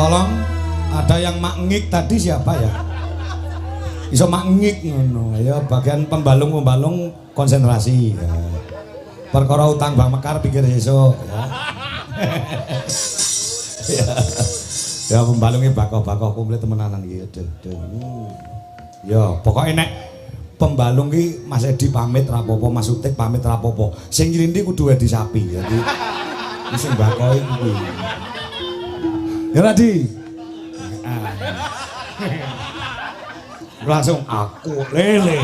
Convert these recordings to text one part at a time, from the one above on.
Tolong ada yang makngik tadi siapa ya? Iso makngik ngono. Ya bagian pembalung konsentrasi ya. Perkara utang Bang Mekar pikir sesuk ya. Ya pembalungnya bakoh-bakoh komplit temenanan iki. Ya pokoknya nek pembalung ki Mas Edi pamit rapopo, Mas Utik pamit rapopo. Sing ngrindi kudu wedi sapi. Jadi sing bakoh iki. Ya Radi. Langsung aku lele.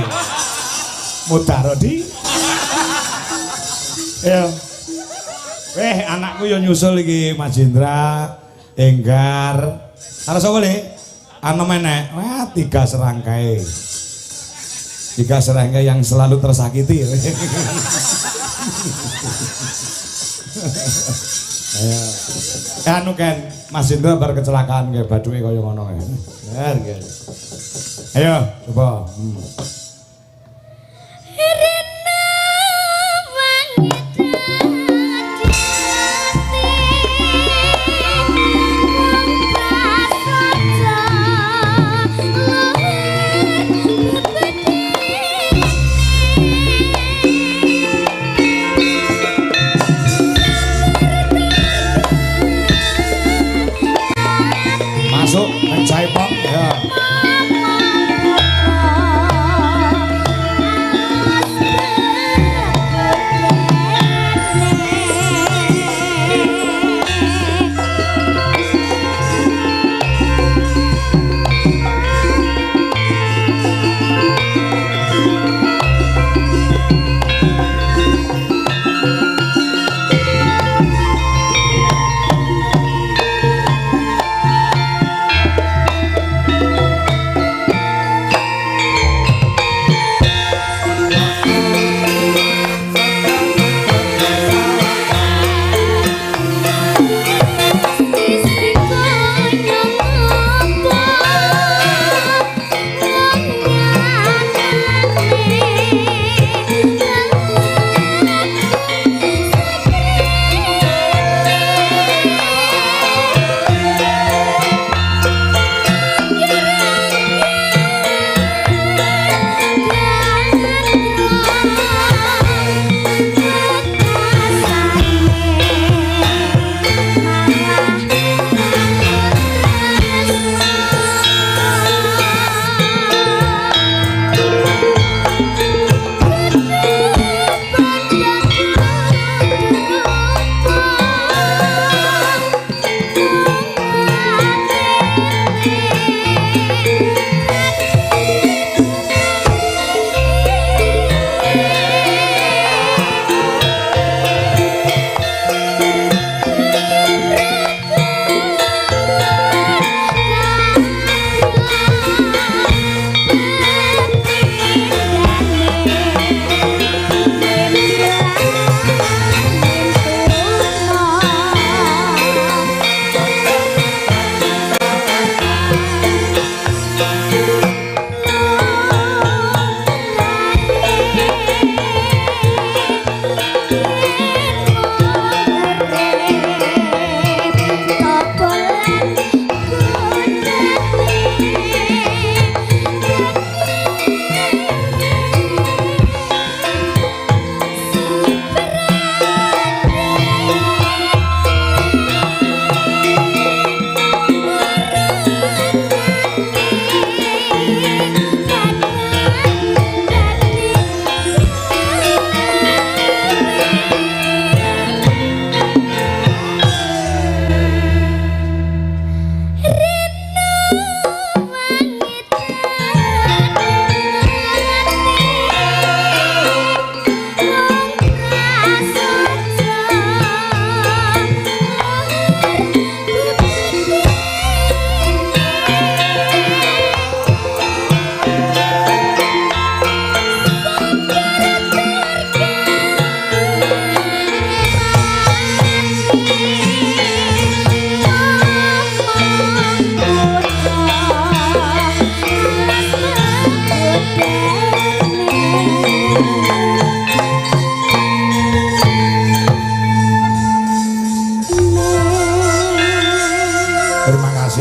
Mudaro di. Ya. Anakku yo nyusul iki Mas Jendra, Enggar. Karo sapa Le? Ana meneh. Wah, 3 serangkai. 3 serangkai yang selalu tersakiti. Ayo. Anu kan Mas Jendra bar kecelakaan kayak baduke kaya ngono ya. Bener nggih. Ayo, coba. Masuk, ngecai pop ya.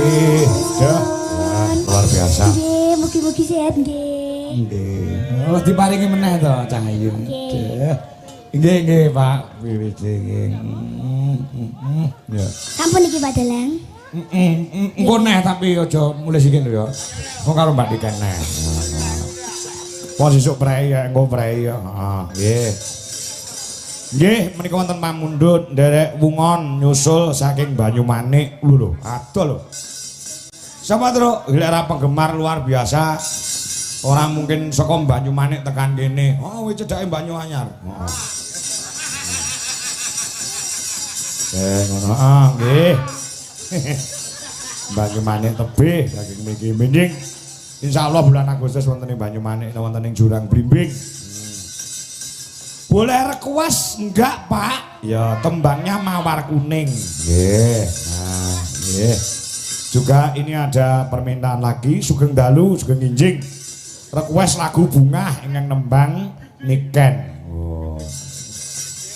kasih. Dah. Luar biasa. Nggih, mugi-mugi sehat nggih. Nggih. Oh, diparingi meneh to Cah Ayu. Nggih, nggih, Pak. Wiwiti. Ya. Sampun iki Pak Dalang. Engko neh tapi aja mulih sikil lho ya. Wong karo Mbak Diken neh. Pos isuk prei ya, engko prei ya. Heeh, nggih. Nggih, menika wonten pamundhut nderek wungon nyusul saking Banyumanik lho. Adoh lho. Sapa Truk? Gilera penggemar luar biasa. Ora mungkin saka Banyumanik tekan kene. Oh, wis cedhake Banyuanyar. Heeh. Ngono nggih. Banyumanik tebih saking mriki mending. Insyaallah bulan Agustus wonten ing Banyumanik wonten ing Jurang Blimbing. Boleh request enggak, Pak? Ya, tembangnya Mawar Kuning. Nggih. Nah, nggih. Juga ini ada permintaan lagi Sugeng Dalu, Sugeng Injing. Request lagu Bunga ingkang nembang Niken. Oh.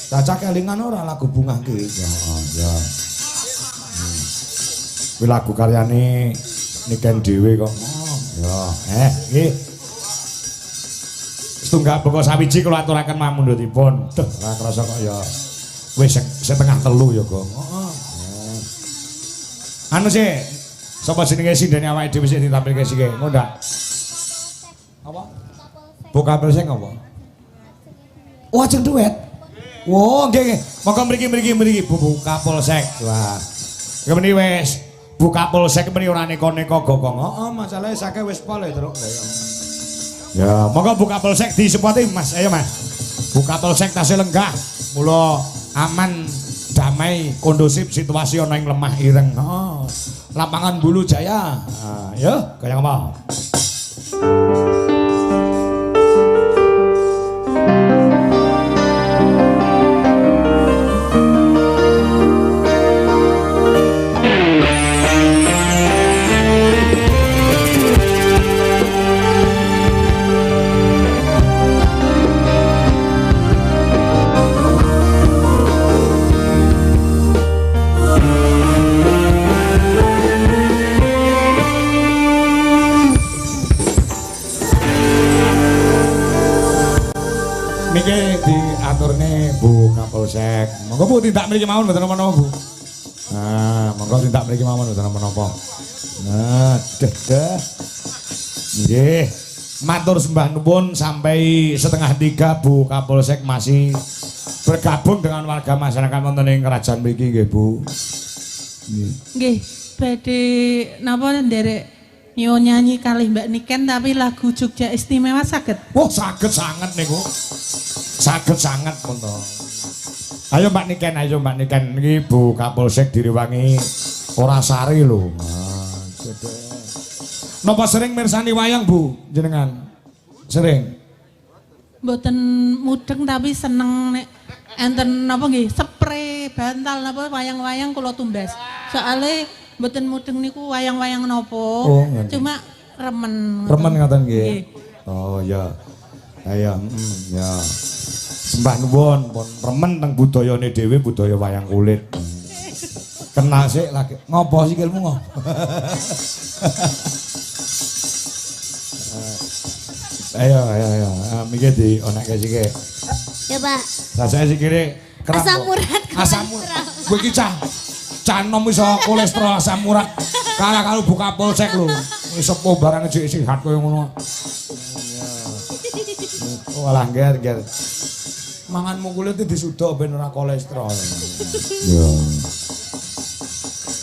Caca kelingan ora lagu Bunga ki? Ya, ya. Kuwi lagu karyane Niken dhewe kok. Ya, nggih. Setunggal pokok sawiji kula aturaken mamundhutipun. Duh, ora krasa kok ya wis setengah telu ya, Gong. Anu sih, sapa jenenge sindene awake dhewe sik ditampilke sik, ngono ndak? Apa? Buka Polsek apa? Oh, ajeng duet. Oh, nggih nggih. Monggo mriki Buka Polsek. Wah. Kemeni wis Buka Polsek meni ora neko-neko Gogong. Heeh, masalahe sake wis pol ya, Truk. Ya, monggo Buka Polsek disepoti Mas. Ayo Mas. Buka Polsek tasih lenggah. Mula aman, damai, kondusif situasi ana ing lemah ireng. Oh, lapangan Bulu Jaya. Nah, ya, kaya apa? Buka Polsek. Monggo Bu tindak mriki mawon mboten napa-napa Bu. Nah, monggo tindak mriki mawon mboten napa-napa. Nah, dah. Nggih. Matur sembah nuwun sampai setengah 3 Bu Kapolsek masih bergabung dengan warga masyarakat wonten ing kerajaan mriki nggih Bu. Nggih. Nggih, badhe napa nderek nyanyi kalih Mbak Niken tapi lagu Jogja Istimewa saged. Oh, saged sanget niku. Saged sangat pun to. Ayo Mbak Niken niki Bu Kapolsek direwangi ora sari lho. Napa sering mirsani wayang Bu jenengan? Sering. Mboten mudeng tapi seneng nek enten napa nggih spray bantal napa wayang-wayang kula tumbas. Soale mboten mudeng niku wayang-wayang napa. Oh, cuma remen. Remen ngoten nggih. Oh ya. Ayo, ya. Sembah nuwun pun remen teng budayane dhewe budaya wayang kulit. Kenal sik lagi. Ngopo sikilmu ngopo? Ayo. Miki di onekke sike. Ya, Pak. Rasane sikile kerap. Asam urat. Asam urat. Kowe iki cah nom iso kolesterol asam urat. Karo Buka Polsek lho. Wis sepo barang jek sehat koyo ngono. Walah ger. Mangan kulit disudok ben ora kolesterol. Yo.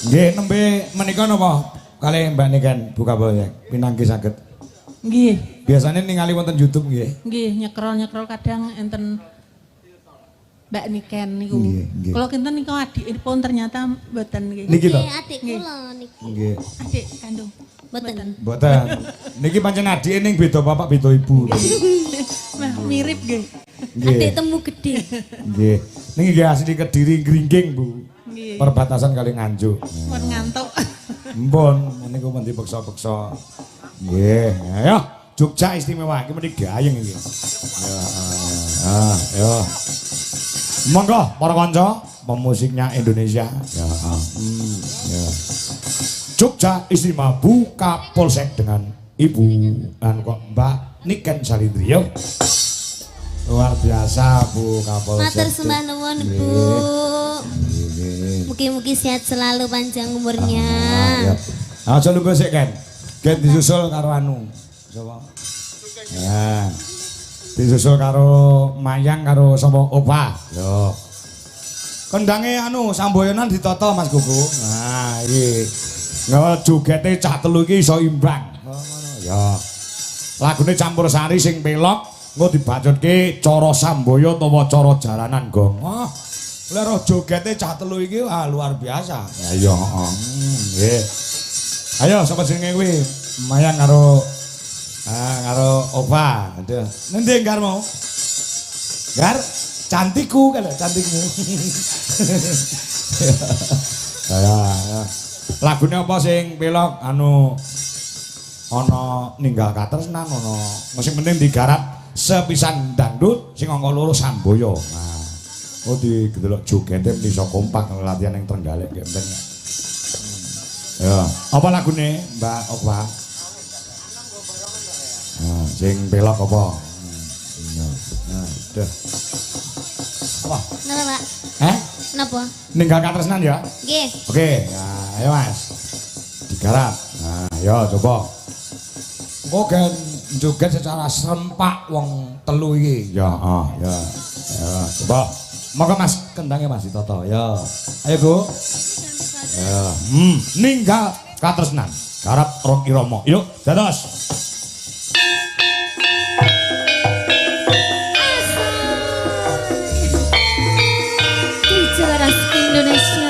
Nggih nembe menika napa kalih Mbak Niken Buka Polsek pinangki saged. Nggih. Biasane ningali wonten YouTube nggih. Nggih, nyekrol kadang enten Mbak Niken niku. Kalau kinten niku adikipun ternyata mboten nggih. Niki to? Adik kula niki. Nggih. Adik kandung. Mboten. Niki pancen adike ning beda bapak beda ibu. Nah, mirip nggih. Adik temu gede. Nggih. Niki nggih asli Kediri Gringging, Bu. Nggih. Perbatasan kali Nganjuk. Pun ngantuk. Mpun, niku men dipeksa-peksa. Nggih. Ayo, Jogja Istimewa iki mesti gayeng iki. Ya. Monggo para kanca, pemusiknya Indonesia. Ya. Jogja Istimewa Bu Kapolsek dengan Ibu dan kok Mbak Niken Salindri. Yo. Luar biasa Bu Kapolsek. Matur sembah nuwun Bu. Mugi-mugi sehat selalu panjang umurnya. Aja lupa sik Ken. Ken disusul karo anu. Sapa? Nah. Disusul karo Mayang karo sapa? Opa. Lho. Kendange anu samboyonan ditata Mas Gugu. Nah, iki. Nggak jogete cah telu iki iso imbang. Ngono ya. Lagune campursari sing pelok engko dibacutke cara samboyo utawa cara jaranan gong. Wah. Lha roh jogete cah telu iki wah luar biasa. Ya iya, heeh. Nggih. Ayo sapa jenenge kuwi? Mayang karo Opa. Aduh. Nendi Gar mau? Gar cantikku kan cantikmu. Ya. Lagune apa sing pelok anu ana ninggal katresnan ana sing penting digarap sepisan dangdut sing angka loro samboyo. Nah, oh didelok jogete iso kompak latihan ning Trenggalek ki penting. Ya, apa lagune Mbak Okwa? Nah, sing pelok apa? Nah, dah. Apa? Napa, Pak? Napa? Ninggal katresnan ya? Nggih. Oke, nah, ayo Mas. Digarap. Nah, ayo coba. Oke, joget secara serempak wong telu iki. Ya, ya. Ya, coba. Monggo Mas, kendangnya Mas ditoto. Ya. Ayo, Bu. Ya. Ninggal katresnan. Garap Rong Irama. Yuk, dados. Indonesia.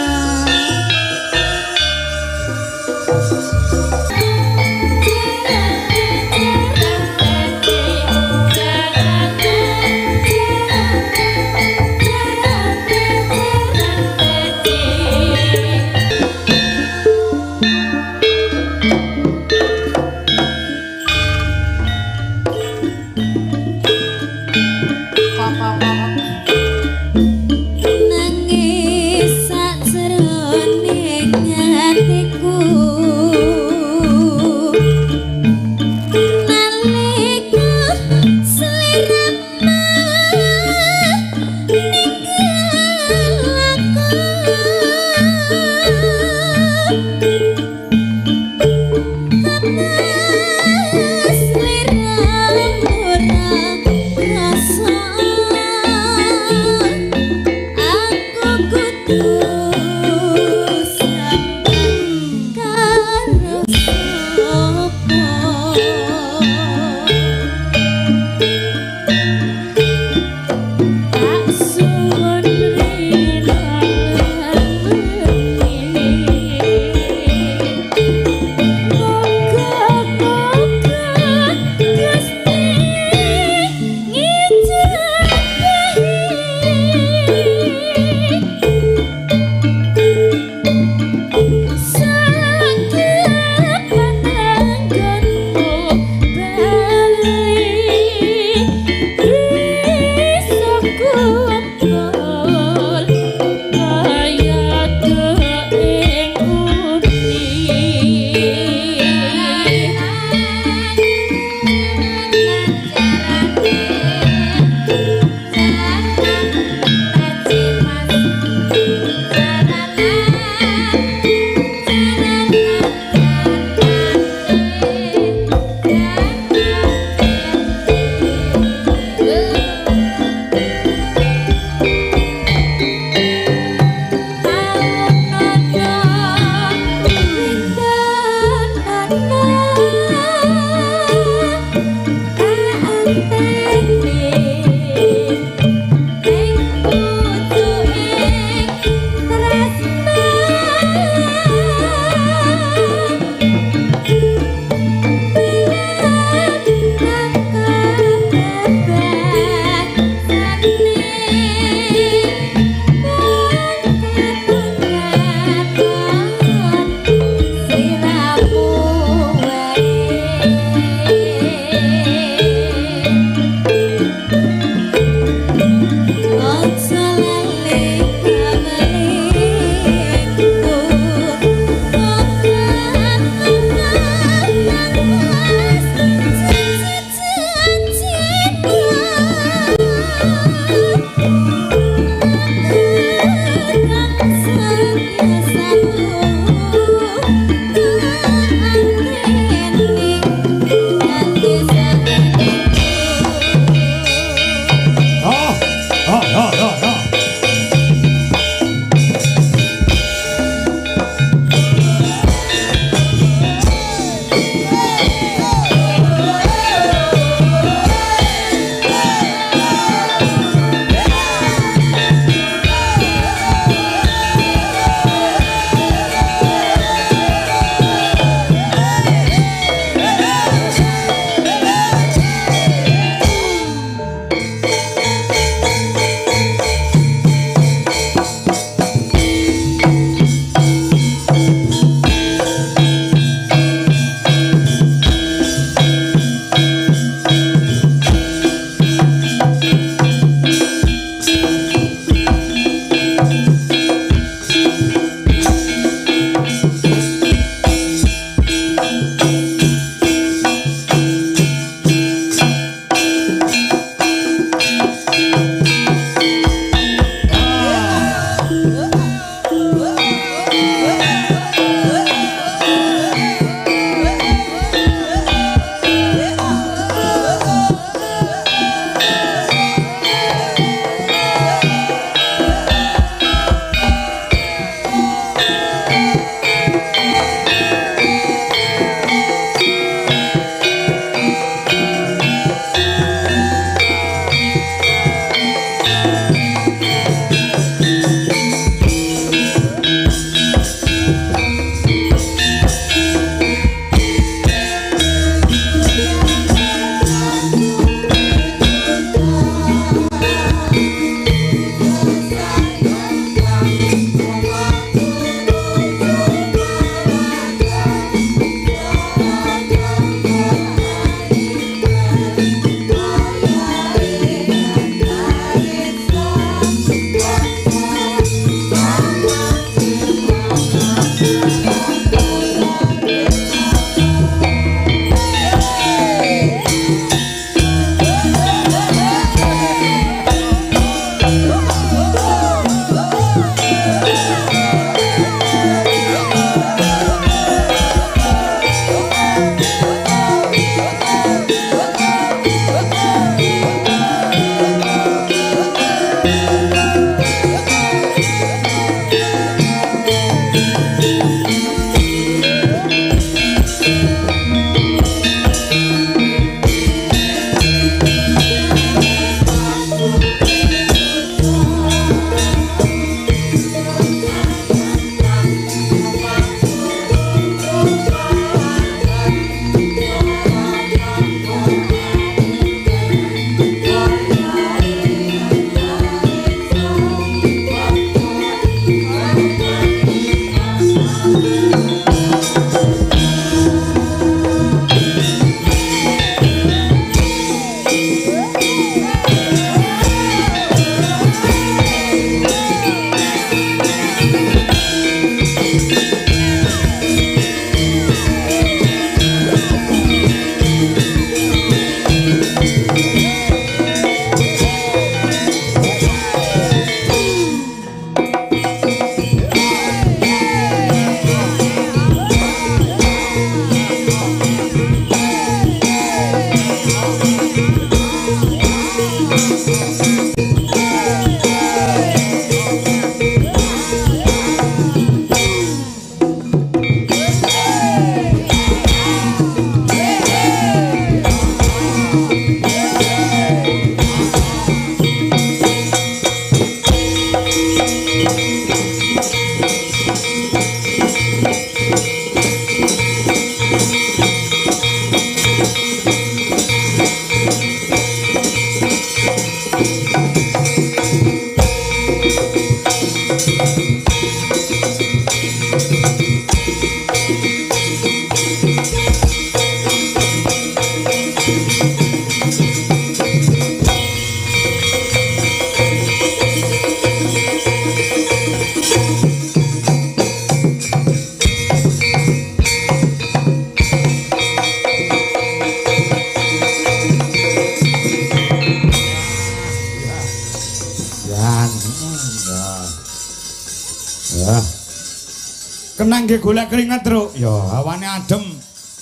Kenang nggih golek keringat, Truk. Ya, awane adem.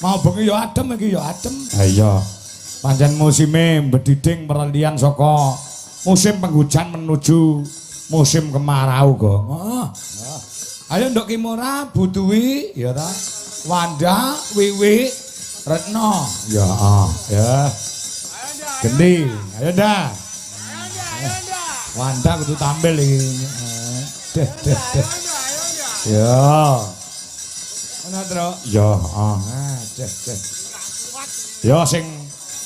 Mau bengi ya adem iki ya adem. Ha iya. Pancen musime bediding peralihan saka musim penghujan menuju musim kemarau kok. Heeh. Ayo Nduk Kimora, Butuwi, ya ta. Wanda, Wiwi, Retno. Ya, ya. Gendi, ayo dah. Wanda kudu tampil iki. Deh. Ya. Ana, Tru? Ya, deh. Ya sing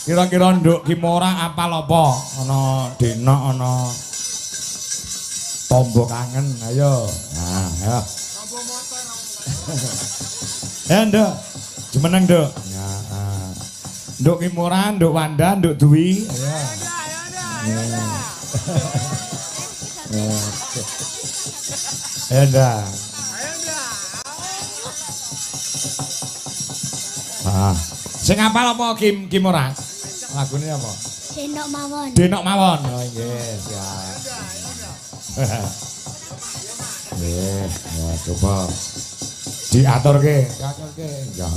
kira-kira Nduk Kimora apal apa? Ana Denok, ana Tombo Kangen, ayo. Nah, ya. Tombo motor. Ya, Nduk. Jumeneng, Nduk. Ya. Nduk Kimora, Nduk Wanda, Nduk Dwi. Ayo. Ayo, dah. Sing apal apa Kimora? Lagune apa? Denok mawon. Denok mawon. Oh nggih, siap. Nggih, ya coba diaturke. Ya.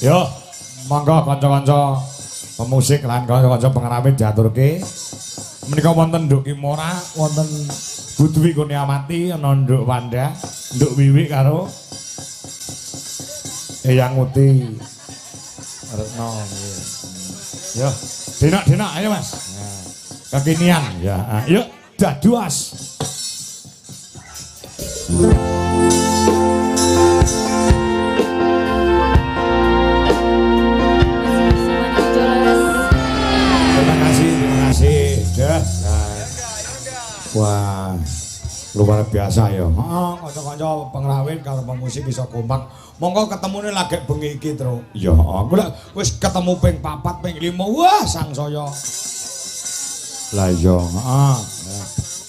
Yo, monggo kanca-kanca pemusik lan kanca-kanca pengrame diaturke. Menika wonten Nduk Kimora, wonten Budwi Kurniawati, ana Nduk Wanda, Nduk Wiwi karo Eyang Uti Retno. Yo, Denok, ayo Mas. Kekinian ya. Yuk, daduas. Terima kasih. Dah. Wah, luar biasa ya. Kanca-kanca pengrawit karo pemusik iso kompak. Monggo ketemune lagi bengi iki, Tru. Ya, aku lek wis ketemu ping 4, ping 5, wah sangsaya. Lah iya, heeh.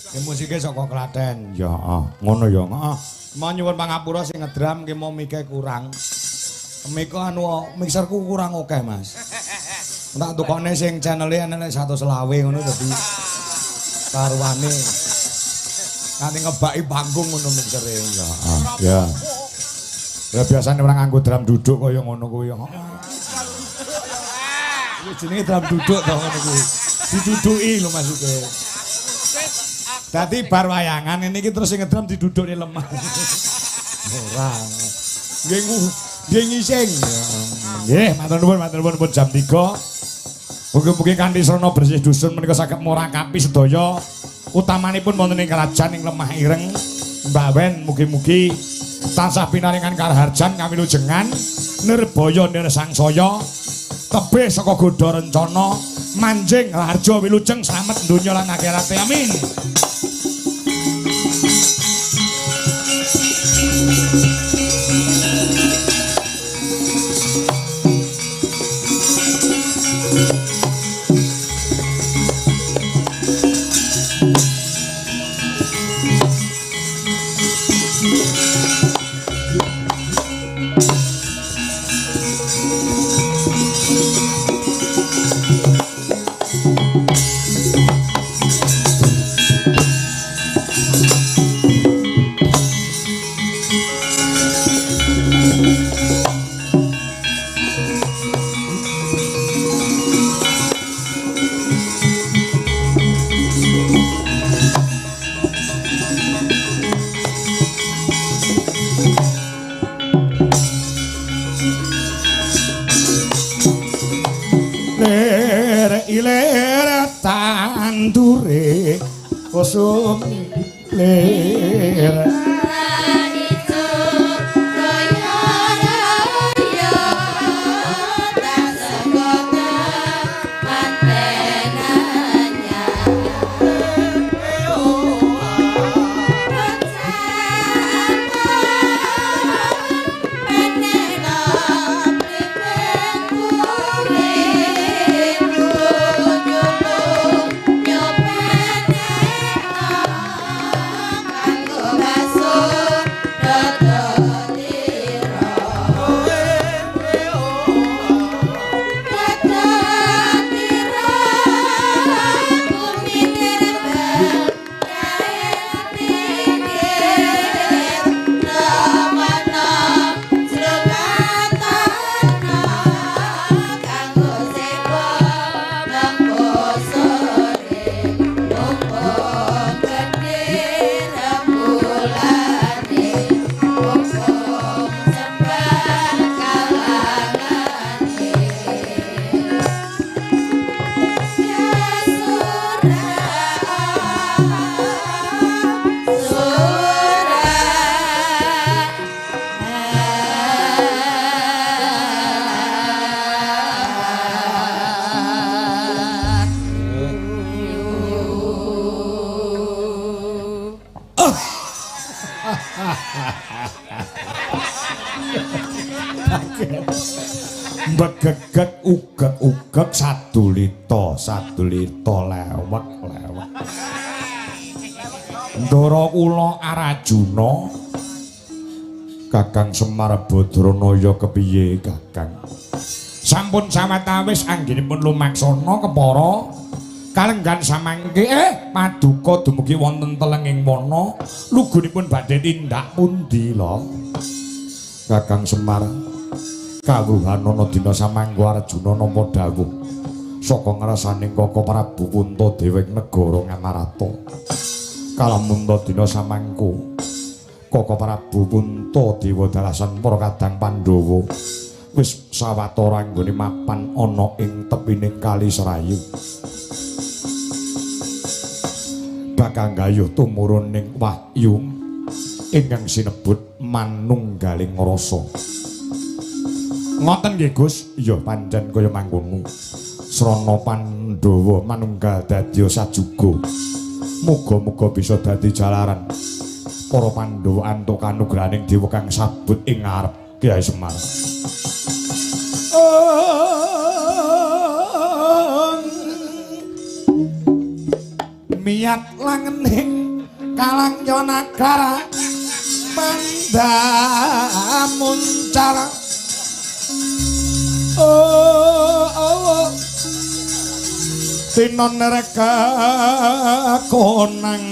Ki musike saka Klaten. Ya, ngono ya, heeh. Mau nyuwun pangapura sing ngedram ki mau mike kurang. Miko anu mixerku kurang akeh, Mas. Tak tukone sing channel-e ana 120 ngono dadi karuane. Kanthi ngebaki panggung ngono mixere ya. Ya. Ya biasane orang nganggo drum duduk kaya ngono kuwi. Iki jenenge drum duduk to ngono kuwi. Diduduki lho maksude. Dadi bar wayangan ini iki terus sing ngedrum didudukne lemah. Ora. Nggih ngising. Nggih, matur nuwun pun jam 3. Mugi-mugi kanthi srana bersih dusun menika saged murakapi sedaya utamanipun wonten ing kerajaan ing lemah ireng. Mbawen mugi-mugi tansah pinaringan karaharjan kamilujengan nirbaya nirsangsaya tebih saka godha rencana manjing harja wilujeng slamet donya lan akhirat. Amin. tandure kusum lir begegek ugek sadulita lewek Ndara kula Arjuna Kakang Semar Badranaya kepiye Kakang sampun sawetawis anggenipun lumaksana kepara kalenggan samangke paduka dumugi wonten telenging wana lugunipun badhe tindak pundi lho Kakang Semar kawruhan ana dina samangga Arjuna nampa dawuh saka ngrasaning Kaka Prabu Puntadewa negara Ngamarata kalamunta dina samangka Kaka Prabu Puntadewa dalasan para kadang Pandhawa wis sawetara anggone mapan ana ing tepining Kali Serayu bakal gayuh tumurun ning wahyu ingkang sinebut manunggaling rasa ngoten nggih Gus ya pancen kaya mangkono srana Pandhawa manunggal dadya sajuga muga-muga bisa dadi jalaran para Pandhawa antuk kanugrahaning dewa kang sabut ing ngarep Kyai Semar miat langening Kalangyanagara pandamuncara tinon reka konang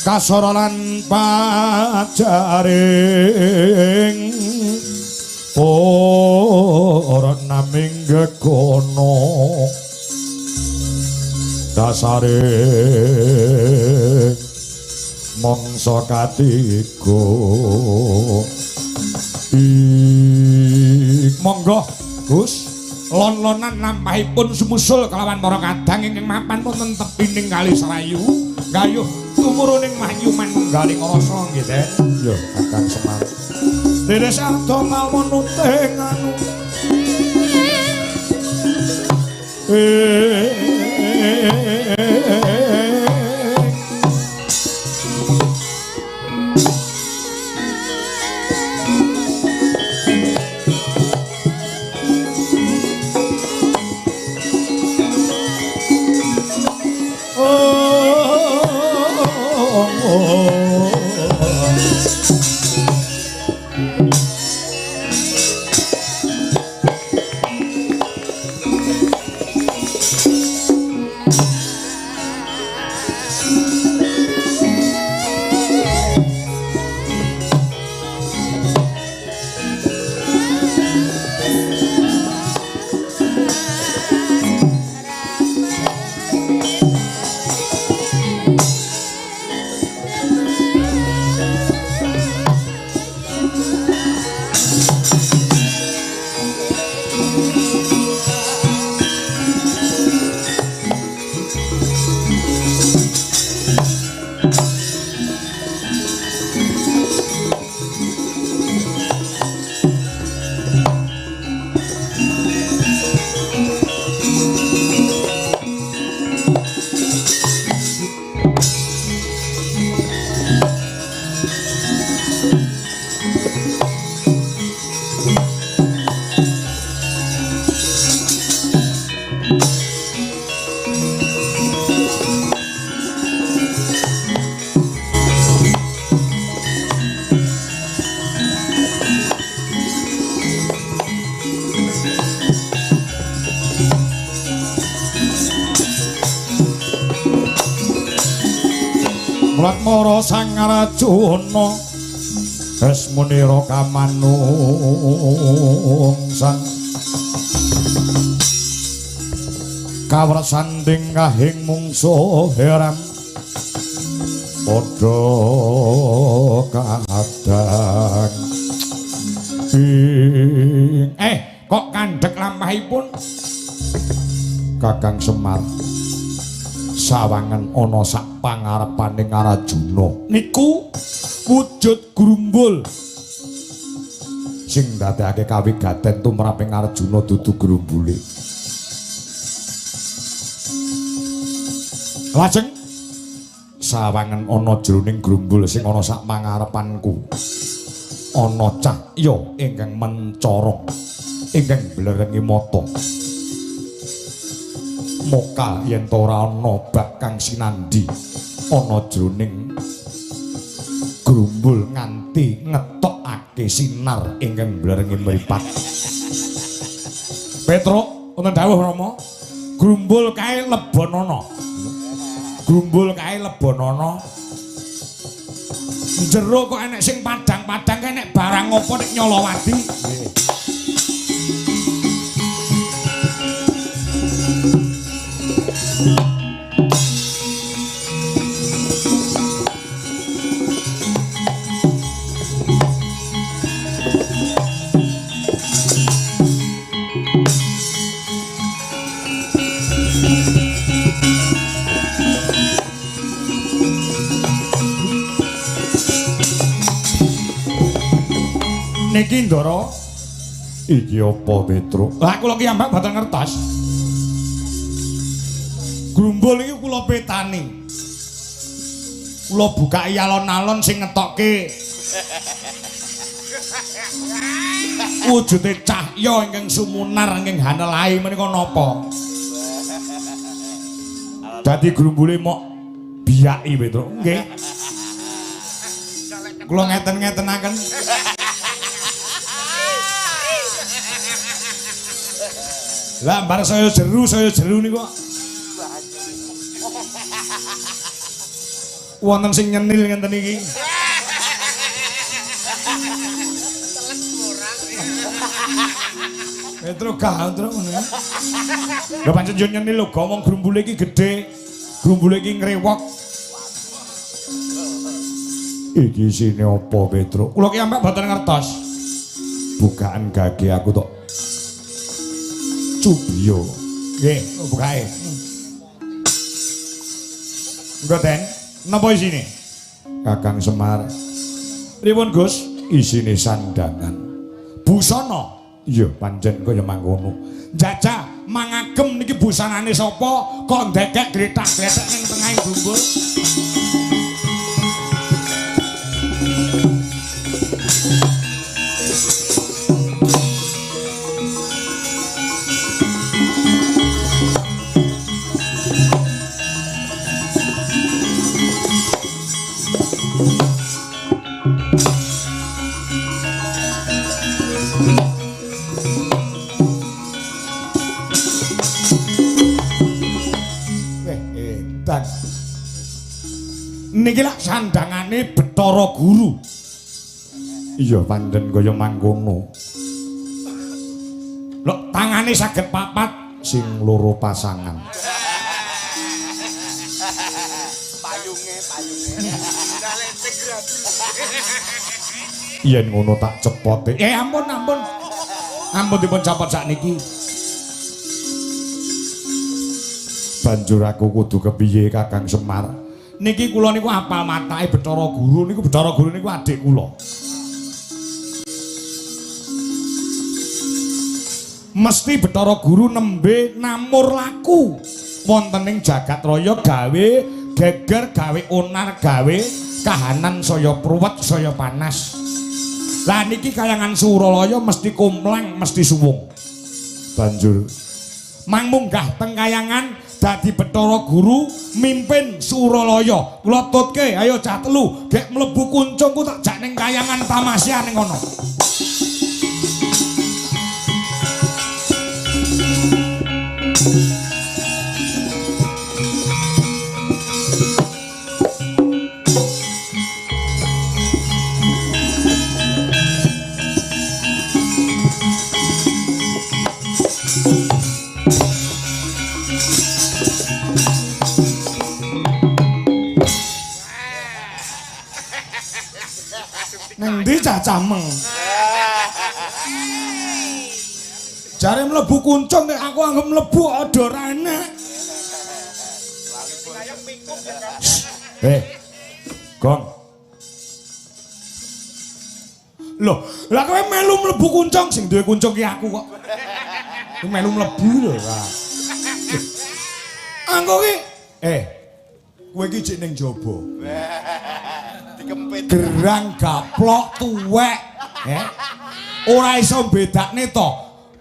kasorolan pajaring para naming gegono dasare mangsa katiga monggo Gus lon-lonan lampahipun sumusul kelawan para kadang ingkang mapan wonten tepining Kali Serayu gayuh tumuruning mahyu manunggaling rasa nggih Den ya Kakang Semar Dene sarta mawon nuting anu Latmara sang Arjuna Asmunira kamanungsan kawrsanding kahing mungsuh heram padha kadang kok kandhek lampahipun Kakang Semar sawangen ana sak pangarepaning Arjuna niku wujud grumbul sing ndadekake kawigaten tumraping Arjuna dudu grumbule lajeng sawangen ana jroning grumbul sing ana sak pangarepanku ana cahya ingkang mencorong ingkang blerengi mata mokal yen ora ana bab kang sinandi ana jroning grumbul nganti ngetokake sinar ingkang blerengi mripat Petruk wonten dawuh Rama grumbul kae lebonana grumbul kae lebonana jero kok enek sing padang-padang kae nek barang apa nek nyolowadi niki Ndara iki apa Petruk? Lah kula ki ambak boten ngertos. Grumbul iki kula petani. Kula bukaki alon-alon sing ngetokke wujude cahya ingkang sumunar ingkang hanelahi menika napa? Dadi grumbule mok biyaki Petruk. Nggih. Kula ngeten-ngetenaken. Lah bareng saya jeru niku kok. Wonten sing nyenil ngenten iki. Petruk gandrung ngono ya. Lah pancen yo nyenil lho, ngomong grumbule iki gedhe. Grumbule iki ngrewok. Iki isine apa Petruk? Kula ki ambek boten ngertos. Bukaan gage aku tok. Cubiyo. Nggih, bukake. Mboten, napa isine? Kakang Semar. Pripun Gus? Isine sandangan. Busana. Iya, pancen kaya mangkono. Jajah, mangagem niki busanane sapa? Kok ndekek gletak-gletek ning tengahing grumbul? Niki lak sandangane Bathara Guru. Iya pancen kaya mangkono. Lho tangane saged papat sing loro pasangan. Payunge. Yen ngono tak cepote. Ampun. Ampun dipun capot sakniki. Banjur aku kudu kepiye Kakang Semar? Niki kula niku apal matake Bathara Guru niku adik kula. Mesti Bathara Guru nembe namur laku wonten ing jagat raya gawe geger, gawe onar, gawe kahanan saya pruwet, saya panas. Lah niki kayangan Suralaya mesti kumplang, mesti suwung. Banjur mang munggah teng kayangan dadi Bathara Guru mimpin Suralaya. Kula tutke, ayo cah telu, gek mlebu kuncungku tak jak ning kayangan tamasya ning kono. cameng. Jare mlebu kuncung nek aku anggap mlebu ada ora enak. Gong. Loh, lah kowe melu mlebu kuncung sing duwe kuncung ki aku kok. Kowe melu mlebu lho, Kak. Angko ki kowe iki jek ning jaba. Dikempit. Gerang gaplok tuwek. Ora iso bedakne to.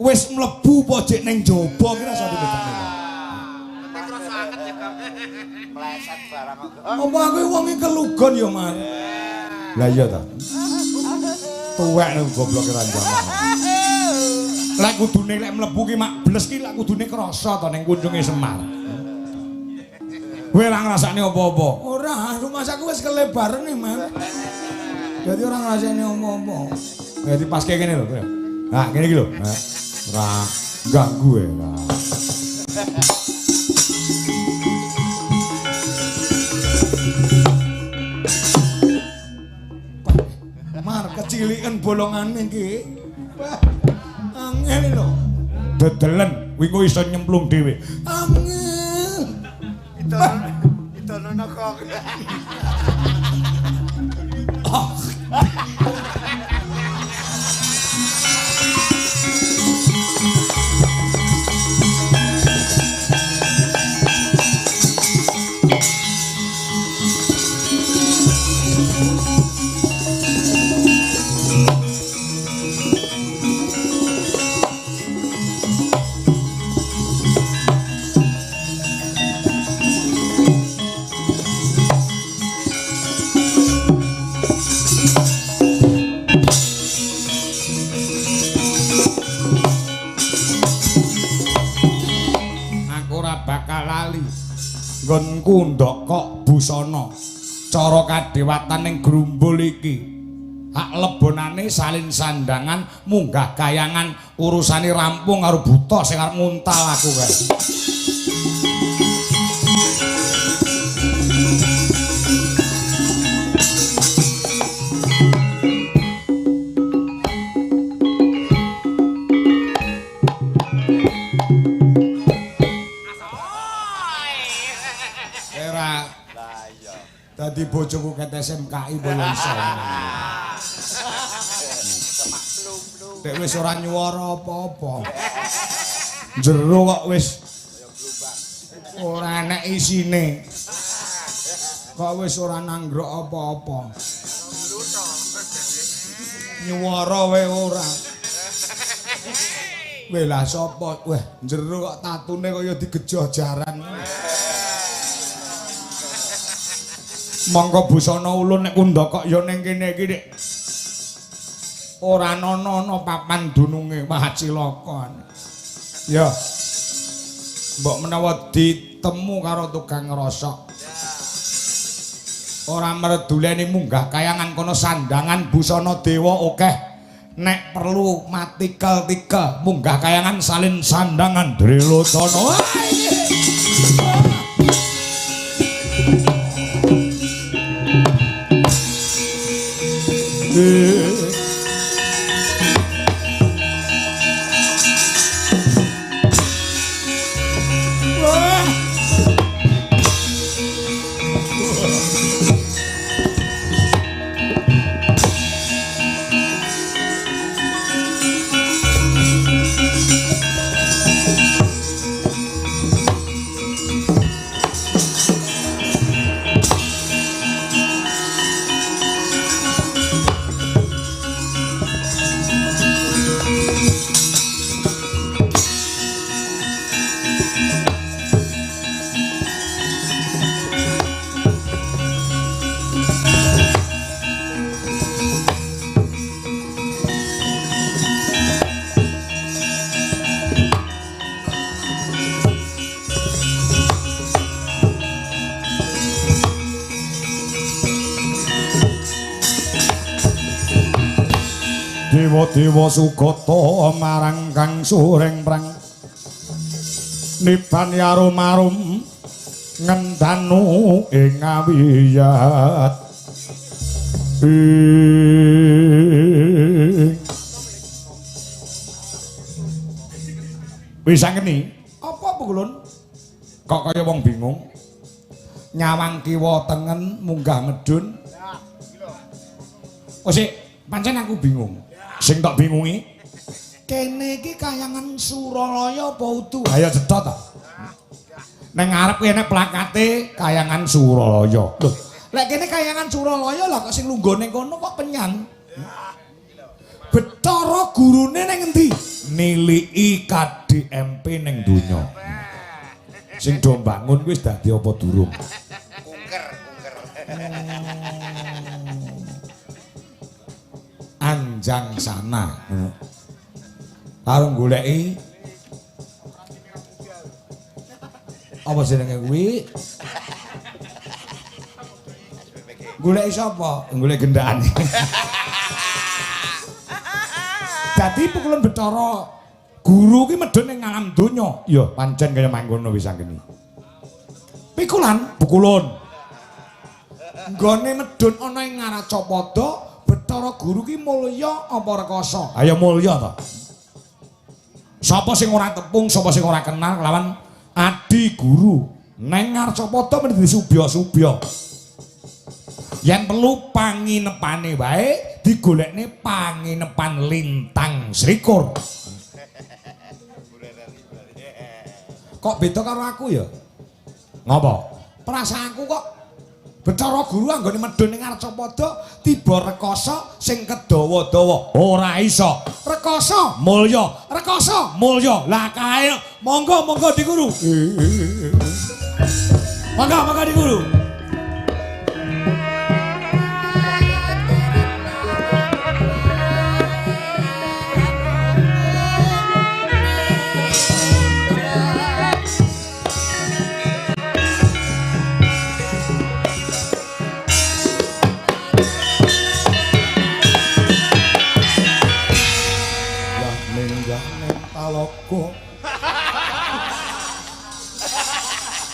Wis mlebu apa jek ning jaba ki ora iso bedakne to. Meleset barang kok. Apa aku wonge kelugon ya, Mas? Lah iya ta. Tuwek nang goblok ranjangan. Lek kudune lek mlebu ki mak bles ki lek kudune krasa to ning kunjunge Semar. Kowe ora ngrasakne apa-apa. Ora, rumah saku wis kelebaran nih, Mas. Jadi ora ngrasakne apa-apa. Jadi pas kayak gini lho, kowe. Nah, ngene iki lho. Ora ganggu ya. Mar kecilikan bolongane iki. Angel lho. Dedelen wingi iso nyemplung dhewe. Angel. Itu nono kok. Nggonku ndok kok busana cara kadewatan ning grumbul iki hak lebonane salin sandangan munggah kayangan urusane rampung karo buta sing arep nguntal aku kae. Dadi bojoku ket SMKI boyo iso. Dek wis ora nyuwara apa-apa. Jero kok wis ora enek isine. Kok wis ora nanggrok apa-apa. Nyuwara wae ora. Weh lah sapa? Weh, jero kok tatune kaya digejoh jaran. Monggo busana ulun nek kundaka ya ning kene iki Dik. Ora ana papan dununge mahacilaka. Ya. Mbok menawa ditemu karo tukang ngrosok. Ora merduleni munggah kayangan kono sandangan busana dewa akeh. Nek perlu matikel-tikel munggah kayangan salin sandangan Drilocana. Dewa Sugata marang Kang Sureng Prang niban yarum-arum ngendanu ing ngawiyat Wis angeni, apa Pukulun? Kok kaya wong bingung? Nyawang kiwa tengen munggah medun. Oh sik, pancen aku bingung. Sing tak bingungi, kene iki kayangan Suralaya apa utuh? Ayo cetha ta. Nang ngarep kene plakate kayangan Suralaya. Lho, lek kene kayangan Suralaya lah kok sing lungguh ning kono kok penyan. Bathara gurune ning endi? Niliki KDMP ning donya. Sing do mbangun wis dadi apa durung? Kungker. Anjang sana. Karo goleki apa jenenge kuwi? Goleki sapa? Golek gendakane. Dadi Pukulan Bathara guru ki medhun ning alam donya. Ya, pancen kaya mangkono wis angkene. Pukulan. Nggone medhun ana ing Ngaracapada, Bathara guru ki mulya apa rekoso? Ayo mulya to. Sapa sing ora tepung, sapa sing ora kenal kelawan adi guru. Neng Ngaracapada menjadi subya-subya. Yen perlu panginepane wae digolekne panginepan lintang srikur. Kok beda karo aku ya? Ngapa? Perasaanku kok Bathara guru anggone medhun ning Ngaracapada tiba rekoso sing kedawa-dawa. Ora iso. Rekoso mulya, rekoso mulya. Lah kae monggo di guru. Monggo di guru.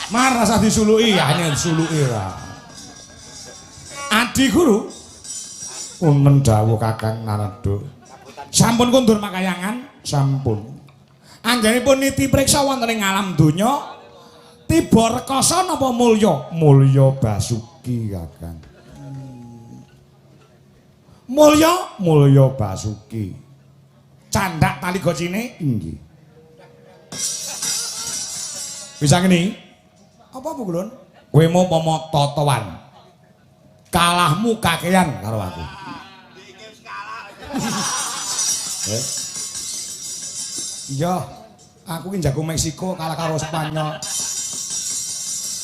Mar rasa disuluki, hanya disuluki ra. Adi guru. Punten dawuh Kakang Narada. Sampun kondur makayangan, sampun. Anggenipun niti priksa wonten ing alam donya. Tiba rekoso napa mulya? Mulya Basuki, Kakang. Mulya Basuki. Candhak tali gocine inggih. Bisa ngene? Apa Pukulun? Kowe mau pomo totoan. Kalahmu kakean karo aku. Iya, aku ki jago Meksiko kalah karo Spanyol.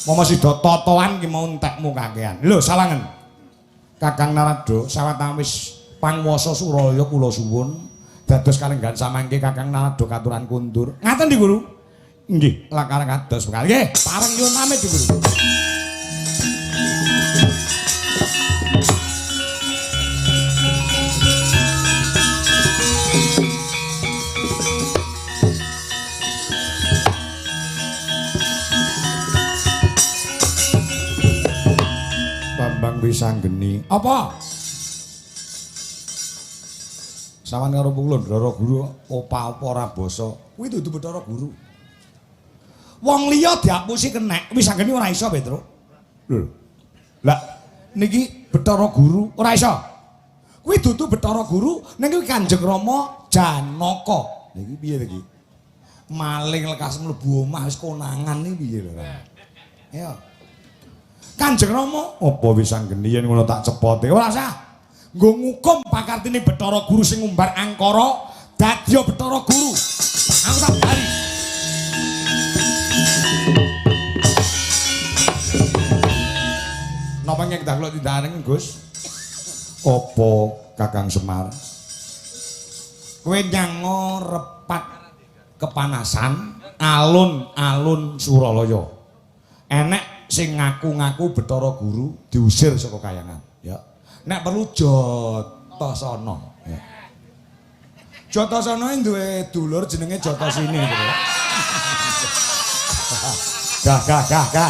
Momo sida totoan ki mau entekmu kakean. Lho, salangen. Kakang Narada sawetawis panguwasa Suralaya kula suwun dados kalenggan samangke Kakang Narada katuran kundur. Ngaten di Guru? Nggih, lakar kados bekal. Nggih, pareng nyuwun pamit di Guru. Bambang Wisanggeni. Apa? Sawan karo Pukulun, Bathara Guru opa-opa ora basa. Kuwi dudu Bathara Guru. Wong liya diapusi kenek, Wisanggeni ora iso, Petro. Lho. Lah niki Bathara Guru ora iso. Kuwi dudu Bathara Guru, niki Kanjeng Rama Janaka. Niki piye iki? Maling lekas mlebu omah wis konangan niki piye lho. Ya. Kanjeng Rama apa Wisanggeni yen ngono tak cepote ora sah. Nggo ngukum pakartine Bathara Guru sing ngumbar angkara dadi Bathara Guru. Aku tak bali. Napa nyek dak kula tindakan Gus? Apa Kakang Semar? Kowe nyango repat kepanasan alun-alun Suralaya. Enek sing ngaku-ngaku Bathara Guru diusir saka kayangan, ya. Nek perlu Jatasana, ya. Jatasana duwe dulur jenenge Jatasini, gitu. Gah.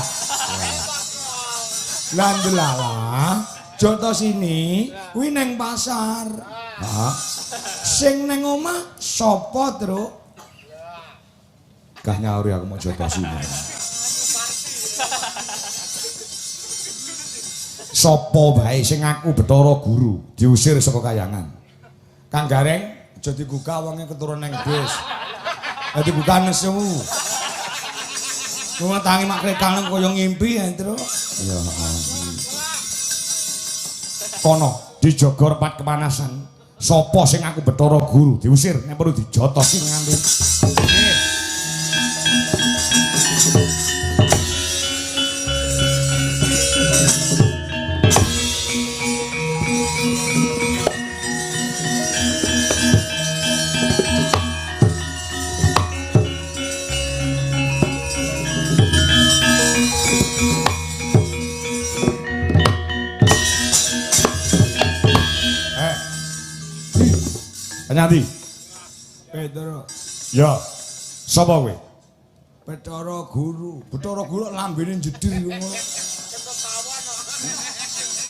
Lah ndelalah Jotosini kuwi ning pasar. Hah? Sing ning omah sapa, Truk? Gah nyauri aku mau Jotosini. Sapa bae sing aku Bathara Guru diusir saka kayangan. Kang Gareng aja digugah wonge keturun ning bis. Dadi gugah nesu. Cuma tangi mak krekang kaya ngimpi ya, Tru. Ya. Kono dijogo repat kepanasan. Sapa sing aku Bathara Guru diusir nek perlu dijotosi nganti. Nyati. Bathara. Ya. Sapa kowe? Bathara Guru. Bathara Guru lambene jedhir ngono.